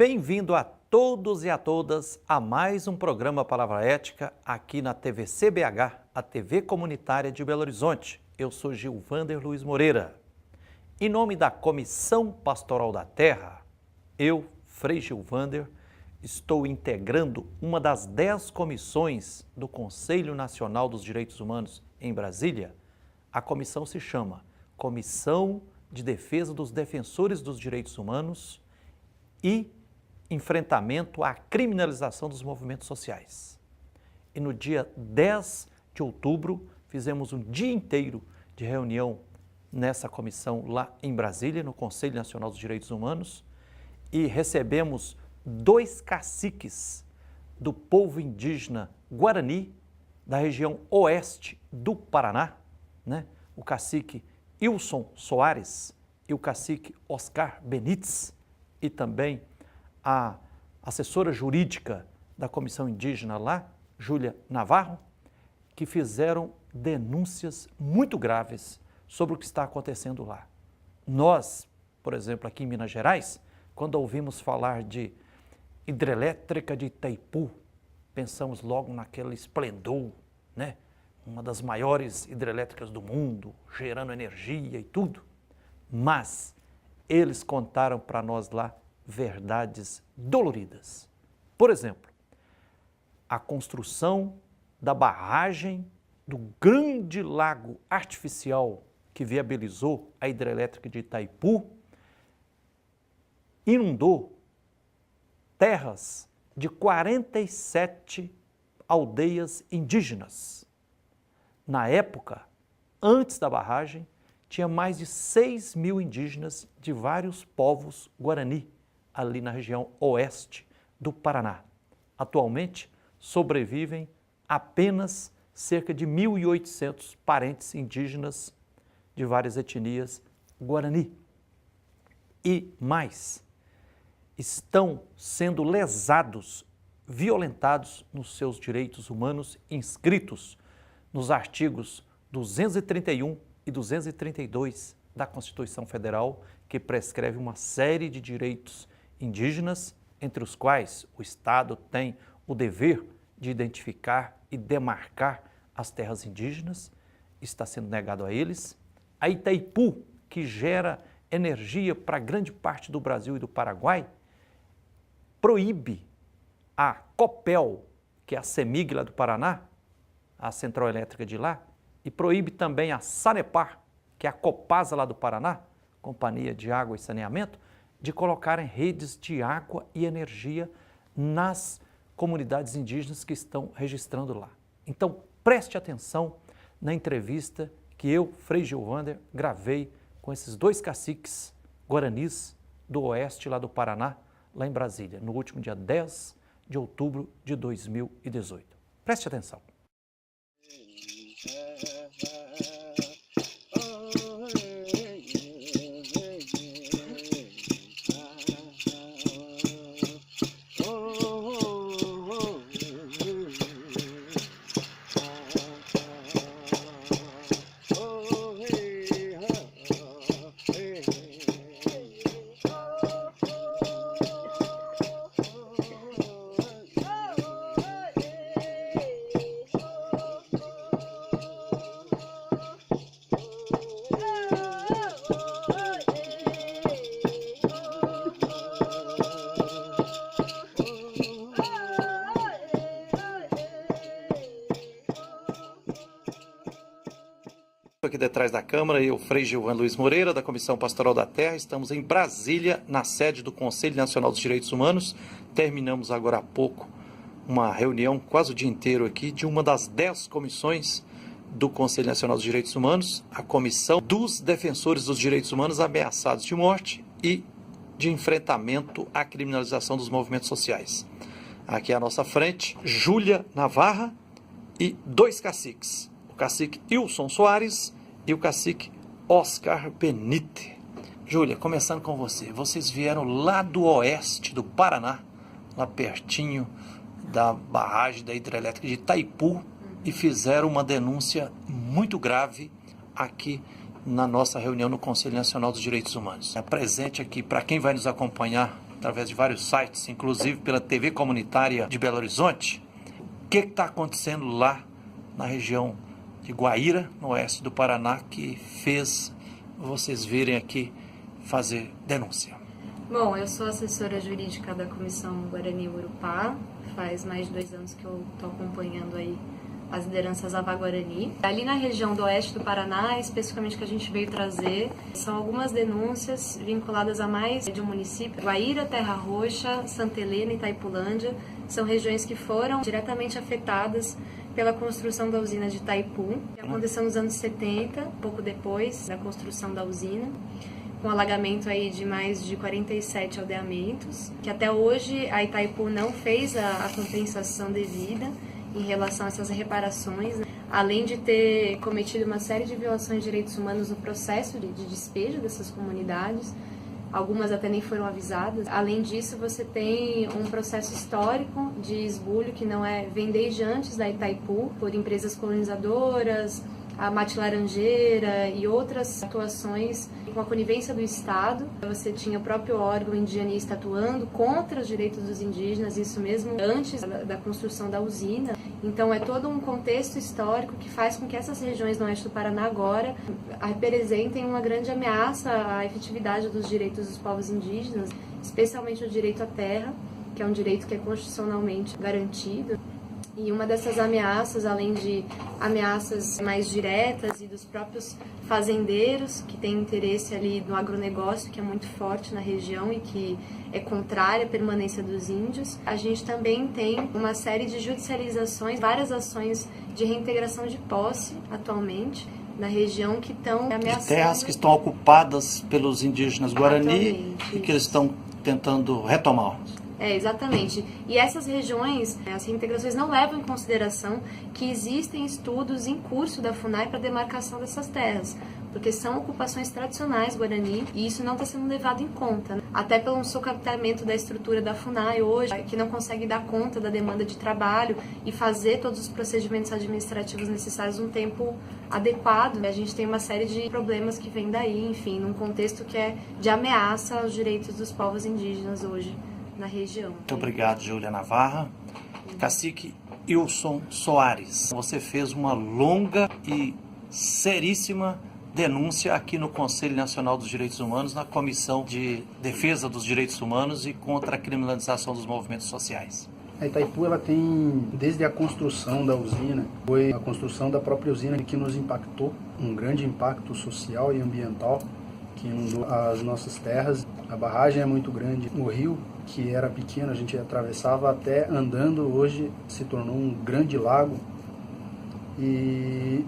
Bem-vindo a todos e a todas a mais um programa Palavra Ética aqui na TV CBH, a TV comunitária de Belo Horizonte. Eu sou Gilvander Luiz Moreira. Em nome da Comissão Pastoral da Terra, eu, Frei Gilvander, estou integrando uma das 10 comissões do Conselho Nacional dos Direitos Humanos em Brasília. A comissão se chama Comissão de Defesa dos Defensores dos Direitos Humanos e Enfrentamento à Criminalização dos Movimentos Sociais. E no dia 10 de outubro, fizemos um dia inteiro de reunião nessa comissão lá em Brasília, no Conselho Nacional dos Direitos Humanos, e recebemos 2 caciques do povo indígena Guarani, da região oeste do Paraná, o cacique Ilson Soares e o cacique Oscar Benites, e também a assessora jurídica da Comissão Indígena lá, Júlia Navarro, que fizeram denúncias muito graves sobre o que está acontecendo lá. Nós, por exemplo, aqui em Minas Gerais, quando ouvimos falar de hidrelétrica de Itaipu, pensamos logo naquele esplendor, uma das maiores hidrelétricas do mundo, gerando energia e tudo. Mas eles contaram para nós lá verdades doloridas. Por exemplo, a construção da barragem do grande lago artificial que viabilizou a hidrelétrica de Itaipu inundou terras de 47 aldeias indígenas. Na época, antes da barragem, tinha mais de 6 mil indígenas de vários povos guarani, ali na região oeste do Paraná. Atualmente, sobrevivem apenas cerca de 1.800 parentes indígenas de várias etnias guarani. E mais, estão sendo lesados, violentados nos seus direitos humanos inscritos nos artigos 231 e 232 da Constituição Federal, que prescreve uma série de direitos indígenas, entre os quais o Estado tem o dever de identificar e demarcar as terras indígenas, está sendo negado a eles. A Itaipu, que gera energia para grande parte do Brasil e do Paraguai, proíbe a Copel, que é a CEMIG lá do Paraná, a central elétrica de lá, e proíbe também a Sanepar, que é a Copasa lá do Paraná, Companhia de Água e Saneamento, de colocarem redes de água e energia nas comunidades indígenas que estão registrando lá. Então, preste atenção na entrevista que eu, Frei Gilvander, gravei com esses 2 caciques guaranis do oeste lá do Paraná, lá em Brasília, no último dia 10 de outubro de 2018. Preste atenção. Aqui detrás da Câmara, eu, Frei Gilvander Luiz Moreira, da Comissão Pastoral da Terra, estamos em Brasília, na sede do Conselho Nacional dos Direitos Humanos. Terminamos agora há pouco uma reunião, quase o dia inteiro aqui, de uma das 10 comissões do Conselho Nacional dos Direitos Humanos, a Comissão dos Defensores dos Direitos Humanos Ameaçados de Morte e de Enfrentamento à Criminalização dos Movimentos Sociais. Aqui à nossa frente, Júlia Navarro e 2 caciques. O cacique Ilson Soares e o cacique Oscar Benite. Júlia, começando com você. Vocês vieram lá do oeste do Paraná, lá pertinho da barragem da hidrelétrica de Itaipu, e fizeram uma denúncia muito grave aqui na nossa reunião no Conselho Nacional dos Direitos Humanos. Presente aqui, para quem vai nos acompanhar através de vários sites, inclusive pela TV Comunitária de Belo Horizonte. O que está acontecendo lá na região de Guaíra, no oeste do Paraná, que fez vocês virem aqui fazer denúncia? Bom, eu sou assessora jurídica da Comissão Guarani-Urupá. Faz mais de 2 anos que eu estou acompanhando aí as lideranças Avá-Guarani. Ali na região do oeste do Paraná, especificamente que a gente veio trazer, são algumas denúncias vinculadas a mais de um município. Guaíra, Terra Roxa, Santa Helena e Itaipulândia são regiões que foram diretamente afetadas pela construção da usina de Itaipu, que aconteceu nos anos 70, pouco depois da construção da usina, com alagamento aí de mais de 47 aldeamentos, que até hoje a Itaipu não fez a compensação devida em relação a essas reparações, né? Além de ter cometido uma série de violações de direitos humanos no processo de despejo dessas comunidades, algumas até nem foram avisadas. Além disso, você tem um processo histórico de esbulho que vem desde antes da Itaipu, por empresas colonizadoras, a Mate Laranjeira e outras atuações com a conivência do Estado. Você tinha o próprio órgão indigenista atuando contra os direitos dos indígenas, isso mesmo antes da construção da usina. Então é todo um contexto histórico que faz com que essas regiões no oeste do Paraná agora representem uma grande ameaça à efetividade dos direitos dos povos indígenas, especialmente o direito à terra, que é um direito que é constitucionalmente garantido. E uma dessas ameaças, além de ameaças mais diretas e dos próprios fazendeiros, que têm interesse ali no agronegócio, que é muito forte na região e que é contrária à permanência dos índios, a gente também tem uma série de judicializações, várias ações de reintegração de posse atualmente na região que estão ameaçando... De terras que estão ocupadas pelos indígenas Guarani atualmente, e que eles estão tentando retomar. Exatamente. E essas regiões, as reintegrações não levam em consideração que existem estudos em curso da FUNAI para demarcação dessas terras, porque são ocupações tradicionais Guarani e isso não está sendo levado em conta, né? Até pelo sucapitamento da estrutura da FUNAI hoje, que não consegue dar conta da demanda de trabalho e fazer todos os procedimentos administrativos necessários num tempo adequado. A gente tem uma série de problemas que vêm daí, enfim, num contexto que é de ameaça aos direitos dos povos indígenas hoje na região. Muito obrigado, Júlia Navarra. Cacique Wilson Soares, você fez uma longa e seríssima denúncia aqui no Conselho Nacional dos Direitos Humanos, na Comissão de Defesa dos Direitos Humanos e contra a criminalização dos movimentos sociais. A Itaipu, ela tem, desde a construção da usina, foi a construção da própria usina que nos impactou, um grande impacto social e ambiental, que inundou as nossas terras. A barragem é muito grande, o rio, que era pequeno, a gente atravessava até andando, hoje se tornou um grande lago e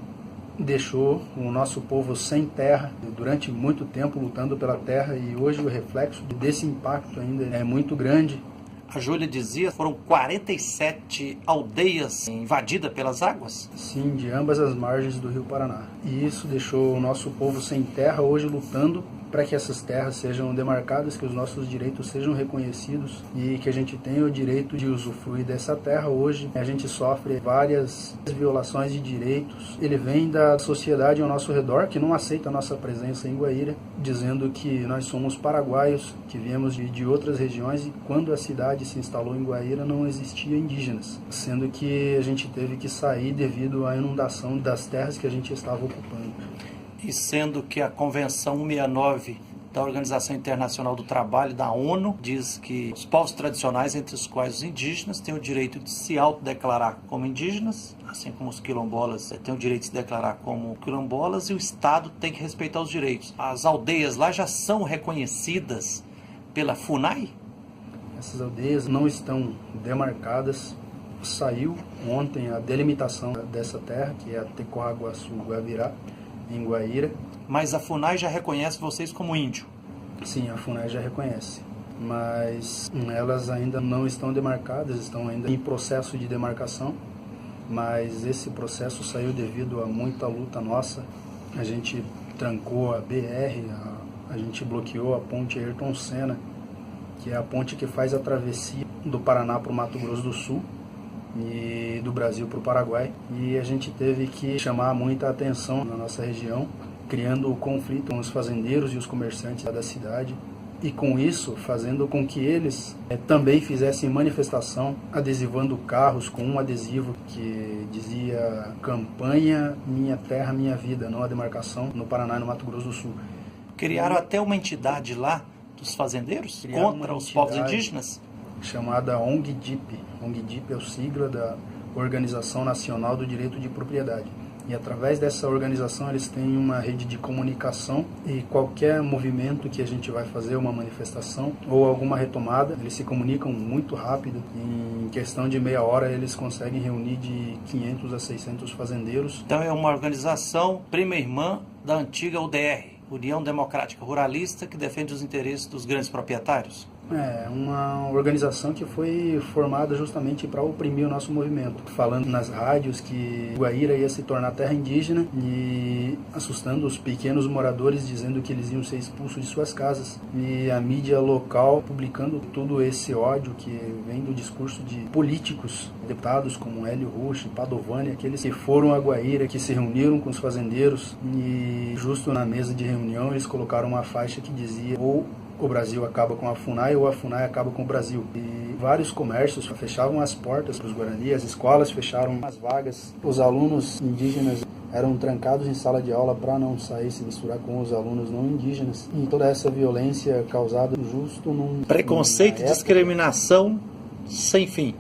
deixou o nosso povo sem terra, durante muito tempo lutando pela terra, e hoje o reflexo desse impacto ainda é muito grande. A Júlia dizia que foram 47 aldeias invadidas pelas águas? Sim, de ambas as margens do Rio Paraná. E isso deixou o nosso povo sem terra, hoje lutando para que essas terras sejam demarcadas, que os nossos direitos sejam reconhecidos e que a gente tenha o direito de usufruir dessa terra. Hoje a gente sofre várias violações de direitos. Ele vem da sociedade ao nosso redor, que não aceita a nossa presença em Guaíra, dizendo que nós somos paraguaios, que viemos de outras regiões, e quando a cidade se instalou em Guaíra não existia indígenas, sendo que a gente teve que sair devido à inundação das terras que a gente estava ocupando. E sendo que a Convenção 169 da Organização Internacional do Trabalho, da ONU, diz que os povos tradicionais, entre os quais os indígenas, têm o direito de se autodeclarar como indígenas, assim como os quilombolas têm o direito de se declarar como quilombolas, e o Estado tem que respeitar os direitos. As aldeias lá já são reconhecidas pela FUNAI? Essas aldeias não estão demarcadas. Saiu ontem a delimitação dessa terra, que é a Tecorraguaçu-Guavirá, em Guaíra. Mas a FUNAI já reconhece vocês como índio? Sim, a FUNAI já reconhece, mas elas ainda não estão demarcadas, estão ainda em processo de demarcação, mas esse processo saiu devido a muita luta nossa. A gente trancou a BR, a gente bloqueou a ponte Ayrton Senna, que é a ponte que faz a travessia do Paraná para o Mato Grosso do Sul e do Brasil para o Paraguai, e a gente teve que chamar muita atenção na nossa região, criando o conflito com os fazendeiros e os comerciantes da cidade, e com isso fazendo com que eles também fizessem manifestação, adesivando carros com um adesivo que dizia campanha Minha Terra Minha Vida, não a demarcação no Paraná e no Mato Grosso do Sul. Criaram até uma entidade lá dos fazendeiros contra os povos indígenas? Chamada ONG-DIP. ONG-DIP é o sigla da Organização Nacional do Direito de Propriedade. E através dessa organização eles têm uma rede de comunicação e qualquer movimento que a gente vai fazer, uma manifestação ou alguma retomada, eles se comunicam muito rápido. Em questão de meia hora eles conseguem reunir de 500 a 600 fazendeiros. Então é uma organização prima irmã da antiga UDR, União Democrática Ruralista, que defende os interesses dos grandes proprietários. É uma organização que foi formada justamente para oprimir o nosso movimento, falando nas rádios que Guaíra ia se tornar terra indígena e assustando os pequenos moradores, dizendo que eles iam ser expulsos de suas casas. E a mídia local publicando todo esse ódio que vem do discurso de políticos, deputados como Hélio Rusch, Padovani, aqueles que foram a Guaíra, que se reuniram com os fazendeiros e justo na mesa de reunião eles colocaram uma faixa que dizia ou o Brasil acaba com a FUNAI ou a FUNAI acaba com o Brasil. E vários comércios fechavam as portas para os Guarani, as escolas fecharam as vagas, os alunos indígenas eram trancados em sala de aula para não sair se misturar com os alunos não indígenas. E toda essa violência causada justo num... Preconceito e discriminação sem fim.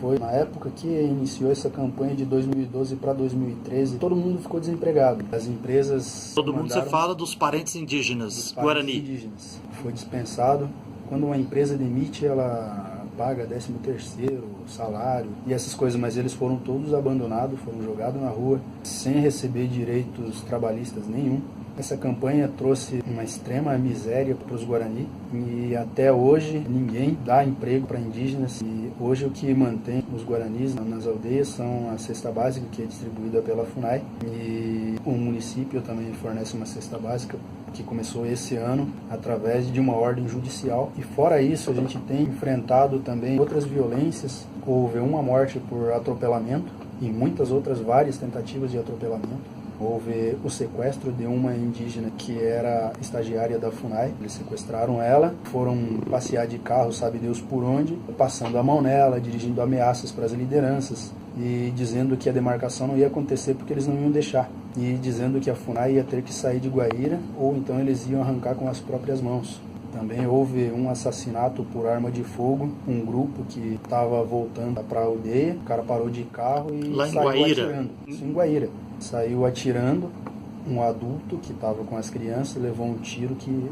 Foi na época que iniciou essa campanha de 2012 para 2013, todo mundo ficou desempregado. As empresas... Todo mundo se fala dos parentes indígenas, Guarani. Indígenas. Foi dispensado. Quando uma empresa demite, ela paga 13º, salário e essas coisas, mas eles foram todos abandonados, foram jogados na rua, sem receber direitos trabalhistas nenhum. Essa campanha trouxe uma extrema miséria para os Guarani e até hoje ninguém dá emprego para indígenas. E hoje o que mantém os Guaranis nas aldeias são a cesta básica, que é distribuída pela FUNAI, e o município também fornece uma cesta básica que começou esse ano através de uma ordem judicial. E fora isso a gente tem enfrentado também outras violências. Houve uma morte por atropelamento e muitas outras várias tentativas de atropelamento. Houve o sequestro de uma indígena que era estagiária da FUNAI. Eles sequestraram ela, foram passear de carro, sabe Deus por onde, passando a mão nela, dirigindo ameaças para as lideranças e dizendo que a demarcação não ia acontecer porque eles não iam deixar. E dizendo que a FUNAI ia ter que sair de Guaíra ou então eles iam arrancar com as próprias mãos. Também houve um assassinato por arma de fogo, um grupo que estava voltando para a aldeia, o cara parou de carro e lá em saiu Guaíra. atirando. Isso em Guaíra. Saiu atirando, um adulto que estava com as crianças levou um tiro que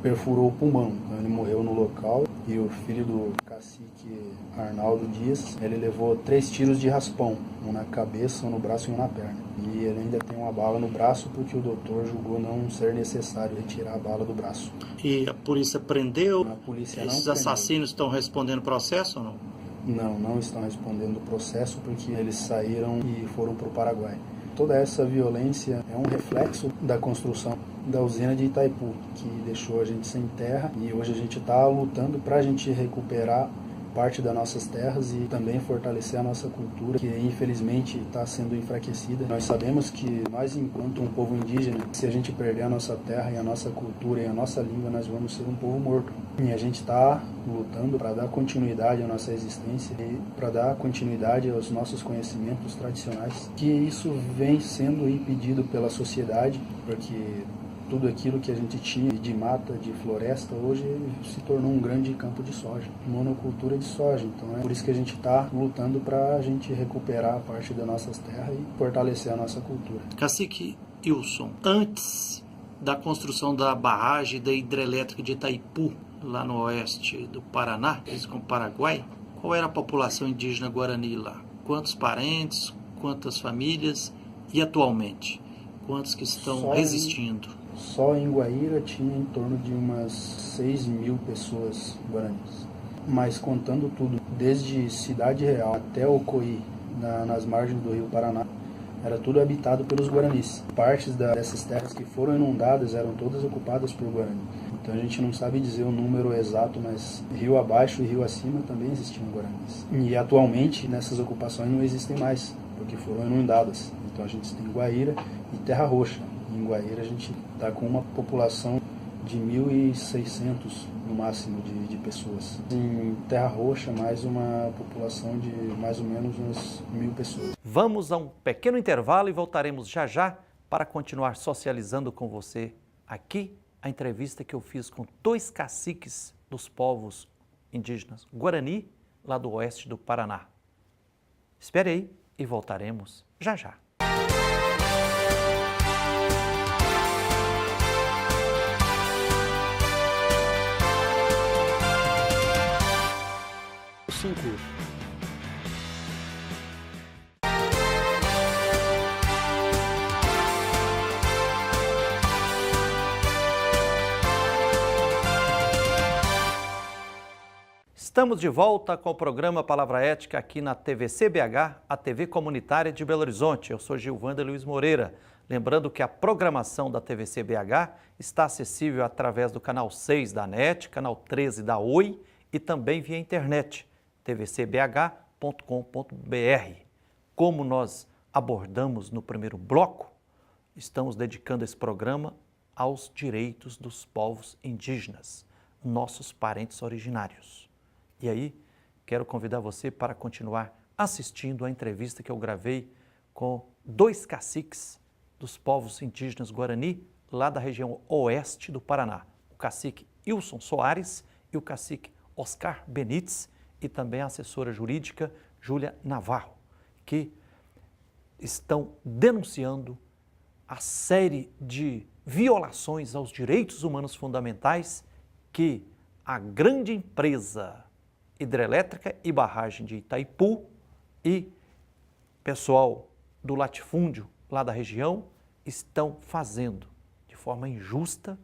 perfurou o pulmão. Então ele morreu no local e o filho do cacique Arnaldo Dias, ele levou 3 tiros de raspão, um na cabeça, um no braço e um na perna. E ele ainda tem uma bala no braço porque o doutor julgou não ser necessário retirar a bala do braço. E a polícia prendeu? A polícia Esses não assassinos estão respondendo processo ou não? Não estão respondendo o processo porque eles saíram e foram para o Paraguai. Toda essa violência é um reflexo da construção da usina de Itaipu, que deixou a gente sem terra e hoje a gente está lutando para a gente recuperar parte das nossas terras e também fortalecer a nossa cultura, que infelizmente está sendo enfraquecida. Nós sabemos que nós, enquanto um povo indígena, se a gente perder a nossa terra e a nossa cultura e a nossa língua, nós vamos ser um povo morto. E a gente está lutando para dar continuidade à nossa existência e para dar continuidade aos nossos conhecimentos tradicionais, que isso vem sendo impedido pela sociedade, porque tudo aquilo que a gente tinha de mata, de floresta, hoje se tornou um grande campo de soja, monocultura de soja. Então é por isso que a gente está lutando para a gente recuperar a parte das nossas terras e fortalecer a nossa cultura. Cacique Wilson, antes da construção da barragem da hidrelétrica de Itaipu, lá no oeste do Paraná, com o Paraguai, qual era a população indígena Guarani lá? Quantos parentes, quantas famílias e atualmente? Quantos que estão resistindo? Só em Guaíra tinha em torno de umas 6.000 pessoas guaranis. Mas contando tudo, desde Cidade Real até Ocoí, nas margens do rio Paraná, era tudo habitado pelos guaranis. Partes dessas terras que foram inundadas eram todas ocupadas por guaranis. Então a gente não sabe dizer o número exato, mas rio abaixo e rio acima também existiam guaranis. E atualmente nessas ocupações não existem mais, porque foram inundadas. Então a gente tem Guaíra e Terra Roxa. Em Guaíra a gente está com uma população de 1.600 no máximo de pessoas. Em Terra Roxa, mais uma população de mais ou menos umas 1.000 pessoas. Vamos a um pequeno intervalo e voltaremos já já para continuar socializando com você aqui a entrevista que eu fiz com 2 caciques dos povos indígenas Guarani, lá do oeste do Paraná. Espere aí e voltaremos já já. Estamos de volta com o programa Palavra Ética aqui na TVC-BH, a TV comunitária de Belo Horizonte. Eu sou Gilvander Luiz Moreira. Lembrando que a programação da TVC-BH está acessível através do canal 6 da NET, canal 13 da Oi e também via internet, tvcbh.com.br. Como nós abordamos no primeiro bloco, estamos dedicando esse programa aos direitos dos povos indígenas, nossos parentes originários. E aí, quero convidar você para continuar assistindo a entrevista que eu gravei com 2 caciques dos povos indígenas Guarani, lá da região oeste do Paraná. O cacique Wilson Soares e o cacique Oscar Benites e também a assessora jurídica Júlia Navarro, que estão denunciando a série de violações aos direitos humanos fundamentais que a grande empresa hidrelétrica e barragem de Itaipu e pessoal do latifúndio lá da região estão fazendo de forma injusta,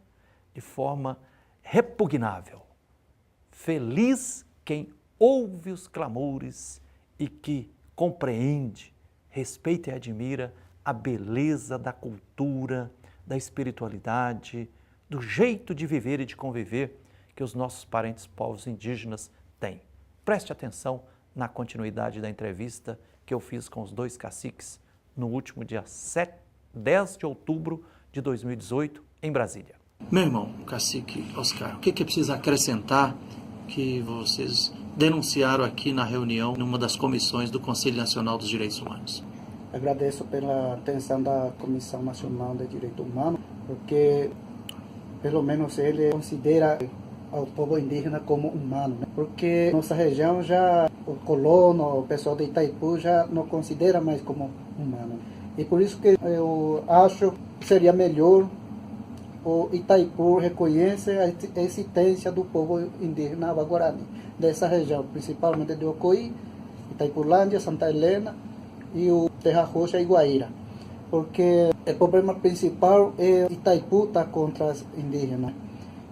de forma repugnável. Feliz quem ouve os clamores e que compreende, respeita e admira a beleza da cultura, da espiritualidade, do jeito de viver e de conviver que os nossos parentes povos indígenas têm. Preste atenção na continuidade da entrevista que eu fiz com os 2 caciques no último dia 10 de outubro de 2018, em Brasília. Meu irmão, cacique Oscar, o que precisa acrescentar que vocês denunciaram aqui na reunião, numa das comissões do Conselho Nacional dos Direitos Humanos? Agradeço pela atenção da Comissão Nacional de Direitos Humanos, porque pelo menos ele considera ao povo indígena como humano, né? Porque nossa região já, o colono, o pessoal de Itaipu já não considera mais como humano. E por isso que eu acho que seria melhor o Itaipu reconhecer a existência do povo indígena Ava-Guarani, dessa região, principalmente de Ocoí, Itaipulândia, Santa Helena e o Terra Roxa e Guaíra. Porque o problema principal é Itaipu está contra os indígenas.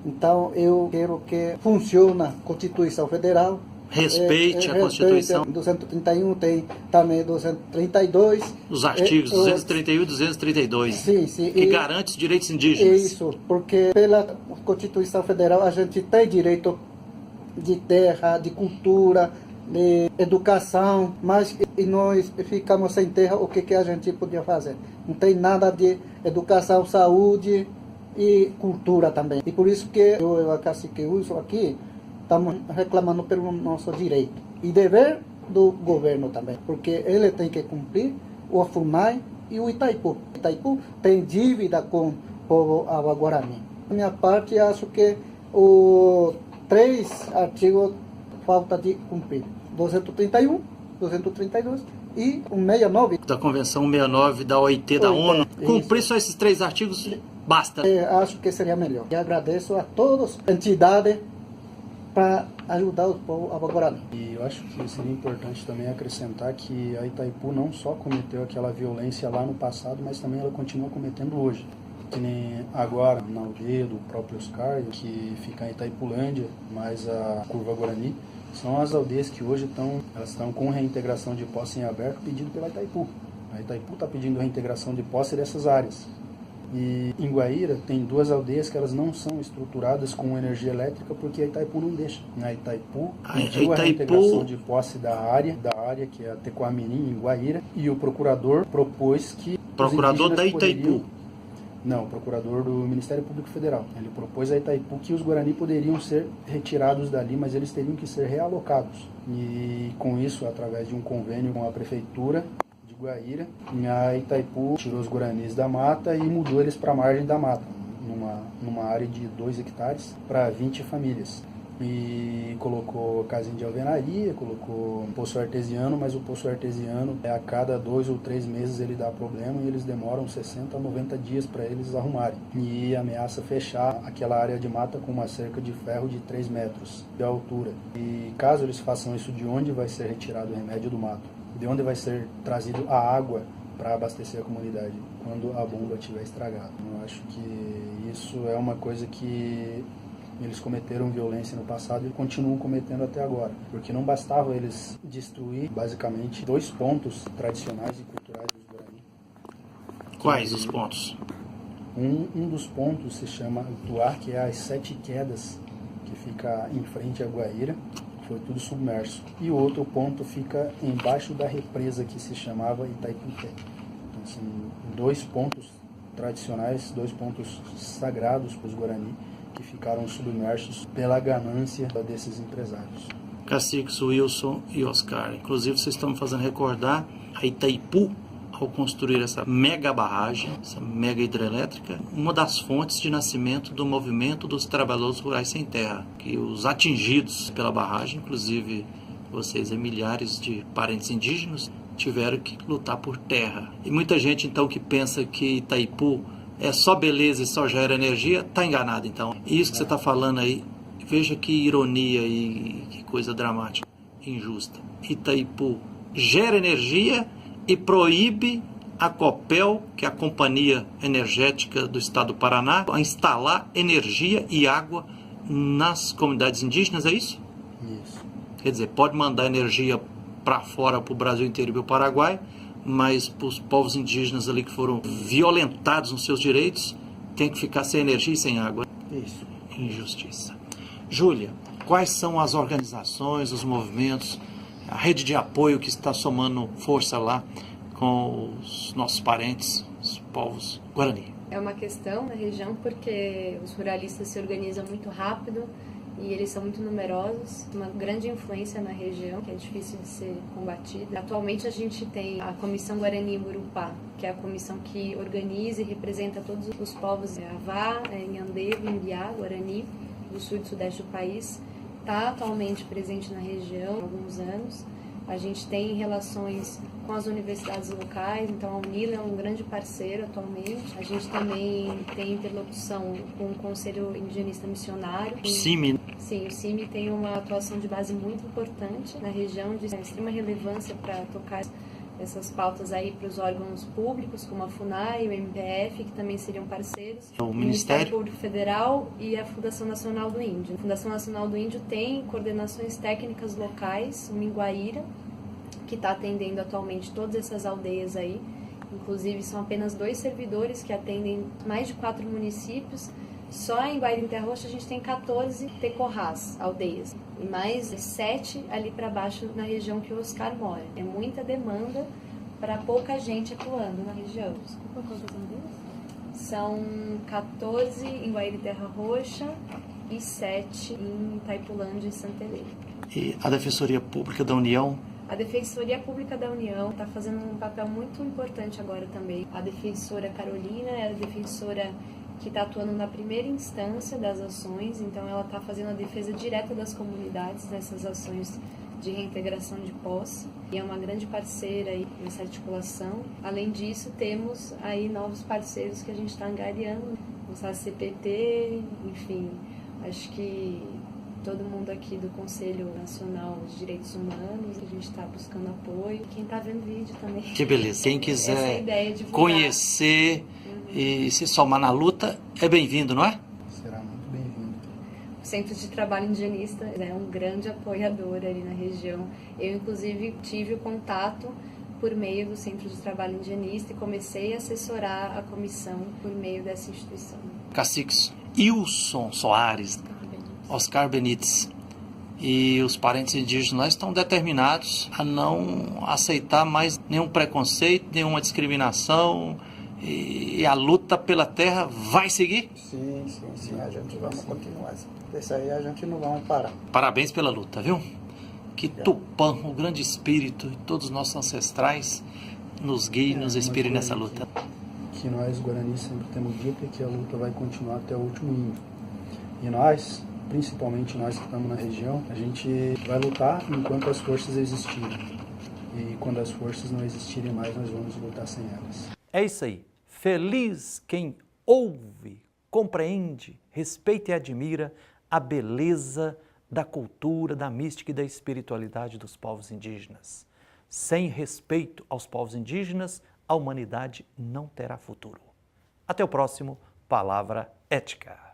Então, eu quero que funcione a Constituição Federal. Respeite a Constituição. 231 tem também 232. Os artigos 231 e 232. Sim. Que garante os direitos indígenas. Isso, porque pela Constituição Federal a gente tem direito de terra, de cultura, de educação, mas e nós ficamos sem terra, o que a gente podia fazer? Não tem nada de educação, saúde e cultura também. E por isso que eu e a cacique Wilson aqui estamos reclamando pelo nosso direito. E dever do governo também, porque ele tem que cumprir o FUNAI e o Itaipu. Itaipu tem dívida com o povo Ava-Guarani. Da minha parte, acho que os 3 artigos falta de cumprir. 231, 232 e o 69. Da Convenção 69 da OIT da ONU. Cumprir só esses 3 artigos basta. Acho que seria melhor. E agradeço a todas as entidades para ajudar o povo Ava-Guarani. E eu acho que seria importante também acrescentar que a Itaipu não só cometeu aquela violência lá no passado, mas também ela continua cometendo hoje. Que nem agora na aldeia do próprio Oscar, que fica em Itaipulândia, mais a Curva Guarani, são as aldeias que hoje estão com reintegração de posse em aberto pedido pela Itaipu. A Itaipu está pedindo reintegração de posse dessas áreas. E em Guaíra tem 2 aldeias que elas não são estruturadas com energia elétrica porque a Itaipu não deixa. A Itaipu pediu a reintegração de posse da área que é a Tecoamirim, em Guaíra, e o procurador propôs que procurador da Itaipu Não, o procurador do Ministério Público Federal. Ele propôs a Itaipu que os Guarani poderiam ser retirados dali, mas eles teriam que ser realocados. E com isso, através de um convênio com a Prefeitura de Guaíra, a Itaipu tirou os Guaranis da mata e mudou eles para a margem da mata, numa área de 2 hectares para 20 famílias. E colocou casinha de alvenaria, colocou poço artesiano, mas o poço artesiano, a cada 2 ou 3 meses ele dá problema e eles demoram 60 a 90 dias para eles arrumarem. E ameaça fechar aquela área de mata com uma cerca de ferro de 3 metros de altura. E caso eles façam isso, de onde vai ser retirado o remédio do mato? De onde vai ser trazido a água para abastecer a comunidade quando a bomba estiver estragada? Eu acho que isso é uma coisa que eles cometeram violência no passado e continuam cometendo até agora, porque não bastava eles destruir basicamente 2 pontos tradicionais e culturais dos Guarani. Quais os pontos? Um dos pontos se chama Tuar, que é as 7 quedas, que fica em frente à Guaíra, foi tudo submerso. E o outro ponto fica embaixo da represa, que se chamava Itaiputé. Então, são 2 pontos tradicionais, 2 pontos sagrados para os Guarani, que ficaram submersos pela ganância desses empresários. Caciques Wilson e Oscar, inclusive vocês estão me fazendo recordar a Itaipu, ao construir essa mega barragem, essa mega hidrelétrica, uma das fontes de nascimento do movimento dos trabalhadores rurais sem terra, que os atingidos pela barragem, inclusive vocês e milhares de parentes indígenas, tiveram que lutar por terra. E muita gente então que pensa que Itaipu é só beleza e só gera energia, está enganado então. E isso que você está falando aí, veja que ironia e que coisa dramática, injusta. Itaipu gera energia e proíbe a Copel, que é a Companhia Energética do Estado do Paraná, a instalar energia e água nas comunidades indígenas, é isso? Isso. Quer dizer, pode mandar energia para fora, para o Brasil inteiro e para o Paraguai, mas para os povos indígenas ali que foram violentados nos seus direitos, tem que ficar sem energia e sem água. Isso. Injustiça. Júlia, quais são as organizações, os movimentos, a rede de apoio que está somando força lá com os nossos parentes, os povos Guarani? É uma questão na região porque os ruralistas se organizam muito rápido e eles são muito numerosos, uma grande influência na região, que é difícil de ser combatida. Atualmente a gente tem a Comissão Guarani-Urupá, que é a comissão que organiza e representa todos os povos Avá, Inhandê, Imbiá, Guarani, do sul e sudeste do país. Está atualmente presente na região há alguns anos. A gente tem relações com as universidades locais, então a UNILA é um grande parceiro atualmente. A gente também tem interlocução com o Conselho Indigenista Missionário. CIMI. Sim, o CIMI tem uma atuação de base muito importante na região, de extrema relevância para tocar essas pautas aí para os órgãos públicos, como a FUNAI e o MPF, que também seriam parceiros. O Ministério Público Federal e a Fundação Nacional do Índio. A Fundação Nacional do Índio tem coordenações técnicas locais, uma em Guaíra, que está atendendo atualmente todas essas aldeias aí. Inclusive, são apenas 2 servidores que atendem mais de 4 municípios. Só em Guaíra e Terra Roxa a gente tem 14 tecorrás, aldeias, e mais 7 ali para baixo na região que o Oscar mora. É muita demanda para pouca gente atuando na região. Desculpa, quantas aldeias? São 14 em Guaíra e Terra Roxa e 7 em Itaipulândia e Santa Helena. E a Defensoria Pública da União? A Defensoria Pública da União está fazendo um papel muito importante agora também. A defensora Carolina é a defensora que está atuando na primeira instância das ações, então ela está fazendo a defesa direta das comunidades nessas ações de reintegração de posse, e é uma grande parceira aí nessa articulação. Além disso, temos aí novos parceiros que a gente está angariando, o CPT, enfim, acho que todo mundo aqui do Conselho Nacional de Direitos Humanos, a gente está buscando apoio. Quem está vendo o vídeo também. Que beleza. Quem quiser divulgar, conhecer e se somar na luta, é bem-vindo, não é? Será muito bem-vindo. O Centro de Trabalho Indigenista é um grande apoiador ali na região. Eu, inclusive, tive o contato por meio do Centro de Trabalho Indigenista e comecei a assessorar a comissão por meio dessa instituição. Caciques Wilson Soares, Oscar Benites e os parentes indígenas lá estão determinados a não aceitar mais nenhum preconceito, nenhuma discriminação E a luta pela terra vai seguir? Sim, a gente vamos continuar. Dessa aí a gente não vai parar. Parabéns pela luta, viu? Que Tupã, o grande espírito e todos os nossos ancestrais nos guiem e nos inspirem nessa luta. Que nós, Guarani, sempre temos dito que a luta vai continuar até o último índio. E nós, principalmente nós que estamos na região, a gente vai lutar enquanto as forças existirem. E quando as forças não existirem mais, nós vamos lutar sem elas. É isso aí. Feliz quem ouve, compreende, respeita e admira a beleza da cultura, da mística e da espiritualidade dos povos indígenas. Sem respeito aos povos indígenas, a humanidade não terá futuro. Até o próximo Palavra Ética.